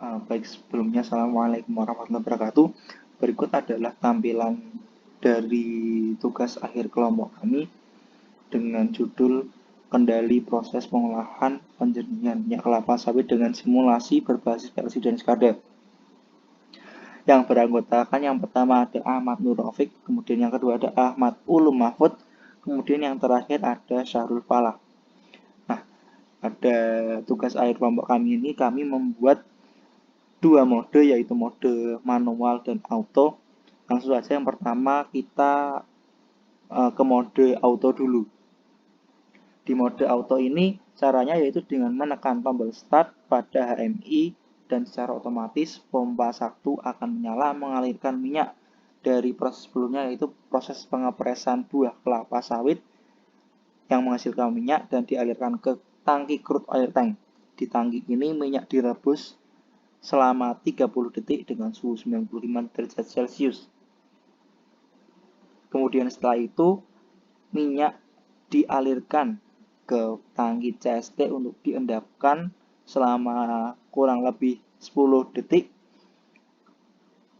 Baik sebelumnya, Assalamualaikum warahmatullahi wabarakatuh. Berikut adalah tampilan dari tugas akhir kelompok kami dengan judul Kendali Proses Pengolahan Penjernihan Minyak Kelapa Sawit dengan Simulasi Berbasis PLC dan SCADA. Yang beranggotakan yang pertama ada Ahmad Nur Rafiq, kemudian yang kedua ada Ahmad Ulum Mahfud, kemudian yang terakhir ada Syahrul Falah. Nah, pada tugas akhir kelompok kami ini kami membuat dua mode, yaitu mode manual dan auto. Langsung saja yang pertama kita ke mode auto dulu. Di mode auto ini caranya yaitu dengan menekan tombol start pada HMI dan secara otomatis pompa 1 akan menyala mengalirkan minyak dari proses sebelumnya, yaitu proses pengepresan buah kelapa sawit yang menghasilkan minyak dan dialirkan ke tangki crude oil tank. Di tangki ini minyak direbus selama 30 detik dengan suhu 95 derajat Celcius. Kemudian setelah itu minyak dialirkan ke tangki CST untuk diendapkan selama kurang lebih 10 detik.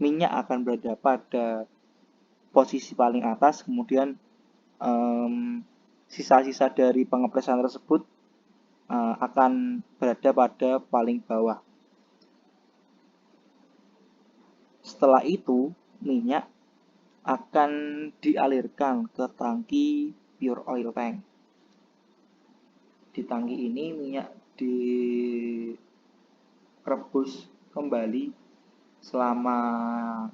Minyak akan berada pada posisi paling atas, kemudian sisa-sisa dari pengepresan tersebut akan berada pada paling bawah. Setelah itu, minyak akan dialirkan ke tangki pure oil tank. Di tangki ini minyak direbus kembali selama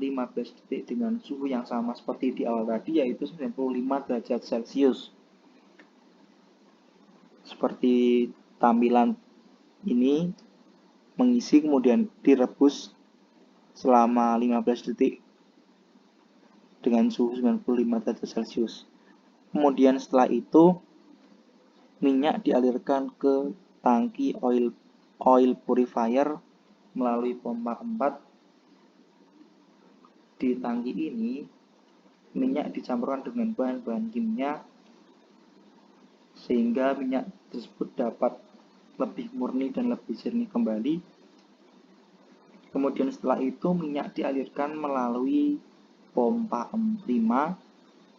15 detik dengan suhu yang sama seperti di awal tadi, yaitu 95 derajat Celcius. Seperti tampilan ini mengisi, kemudian direbus selama 15 detik dengan suhu 95 derajat Celcius. Kemudian setelah itu minyak dialirkan ke tangki oil purifier melalui pompa 4. Di tangki ini minyak dicampurkan dengan bahan-bahan kimia sehingga minyak tersebut dapat lebih murni dan lebih jernih kembali. Kemudian setelah itu minyak dialirkan melalui pompa 5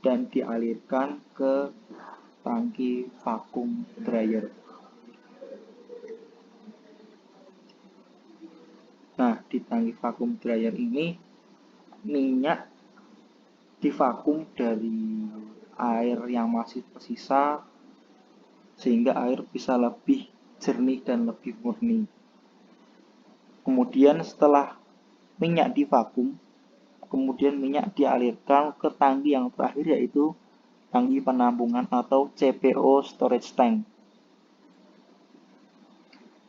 dan dialirkan ke tangki vakum dryer. Nah, di tangki vakum dryer ini minyak divakum dari air yang masih tersisa sehingga air bisa lebih jernih dan lebih murni. Kemudian setelah minyak divakum, kemudian minyak dialirkan ke tangki yang terakhir, yaitu tangki penampungan atau CPO storage tank.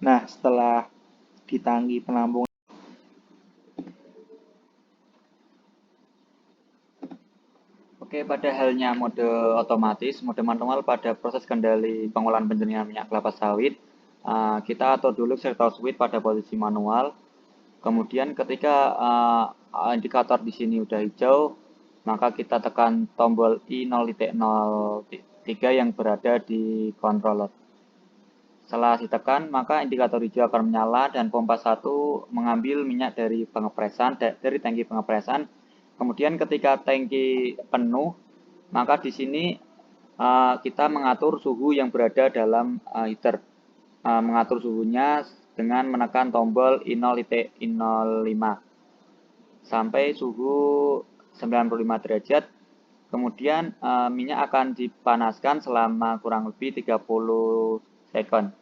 Nah, setelah di tangki penampungan, pada halnya mode otomatis, mode manual pada proses kendali pengolahan penjernihan minyak kelapa sawit, kita atur dulu throttle switch pada posisi manual. Kemudian ketika indikator di sini udah hijau, maka kita tekan tombol I0.03 yang berada di controller. Setelah ditekan, maka indikator hijau akan menyala dan pompa 1 mengambil minyak dari tangki pengepresan. Kemudian ketika tangki penuh, maka di sini kita mengatur suhu yang berada dalam heater. Mengatur suhunya dengan menekan tombol I0.05 sampai suhu 95 derajat. Kemudian minyak akan dipanaskan selama kurang lebih 30 second.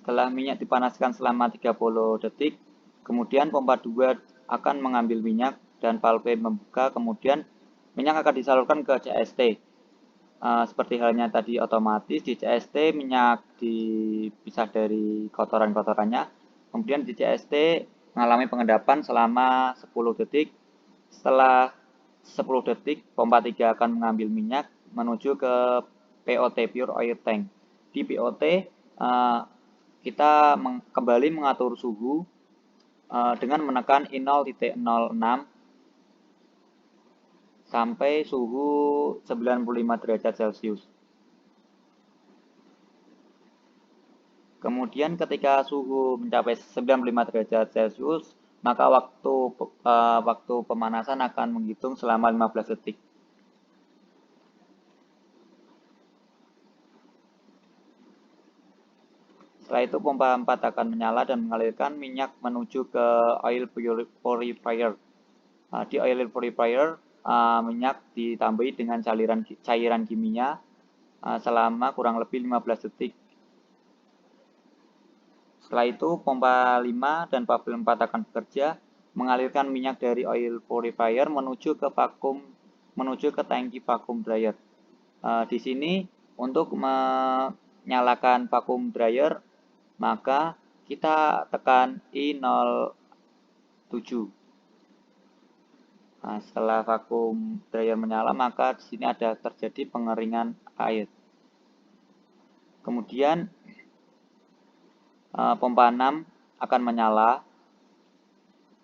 Setelah minyak dipanaskan selama 30 detik, kemudian pompa 2 akan mengambil minyak dan valve membuka, kemudian minyak akan disalurkan ke CST. Seperti halnya tadi otomatis, di CST minyak dipisah dari kotoran-kotorannya, kemudian di CST mengalami pengendapan selama 10 detik. Setelah 10 detik, pompa 3 akan mengambil minyak menuju ke POT, Pure Oil Tank. Di POT kita kembali mengatur suhu dengan menekan I0.06 sampai suhu 95 derajat Celcius. Kemudian ketika suhu mencapai 95 derajat Celcius, maka waktu pemanasan akan menghitung selama 15 detik. Setelah itu pompa 4 akan menyala dan mengalirkan minyak menuju ke oil purifier. Di oil purifier, minyak ditambahi dengan cairan kimia selama kurang lebih 15 detik. Setelah itu, pompa 5 dan valve 4 akan bekerja, mengalirkan minyak dari oil purifier menuju ke tangki vacuum dryer. Di sini, untuk menyalakan vacuum dryer, maka kita tekan I07. Setelah vacuum dryer menyala, maka di sini ada terjadi pengeringan air. Kemudian pompa 6 akan menyala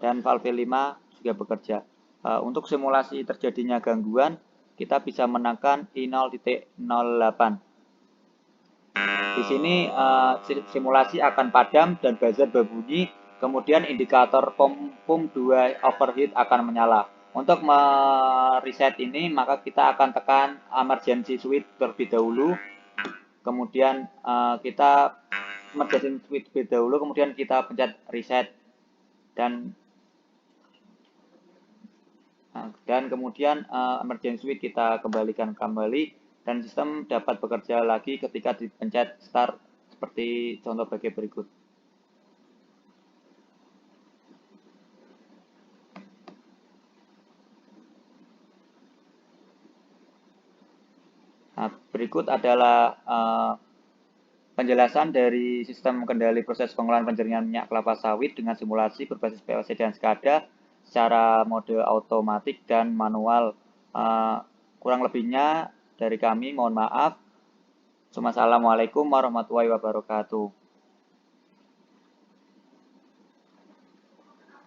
dan valve 5 juga bekerja. Untuk simulasi terjadinya gangguan, kita bisa menekan I0.08. Di sini simulasi akan padam dan buzzer berbunyi, kemudian indikator pump 2 overheat akan menyala. Untuk mereset ini, maka kita akan tekan emergency switch terlebih dahulu, kemudian kita emergency switch terlebih dahulu, kemudian kita pencet reset dan kemudian emergency switch kita kembalikan kembali dan sistem dapat bekerja lagi ketika dipencet start seperti contoh bagi berikut. Berikut adalah penjelasan dari sistem kendali proses pengolahan penjaringan minyak kelapa sawit dengan simulasi berbasis PLC dan SCADA secara mode otomatik dan manual. Kurang lebihnya dari kami, mohon maaf. Assalamualaikum warahmatullahi wabarakatuh.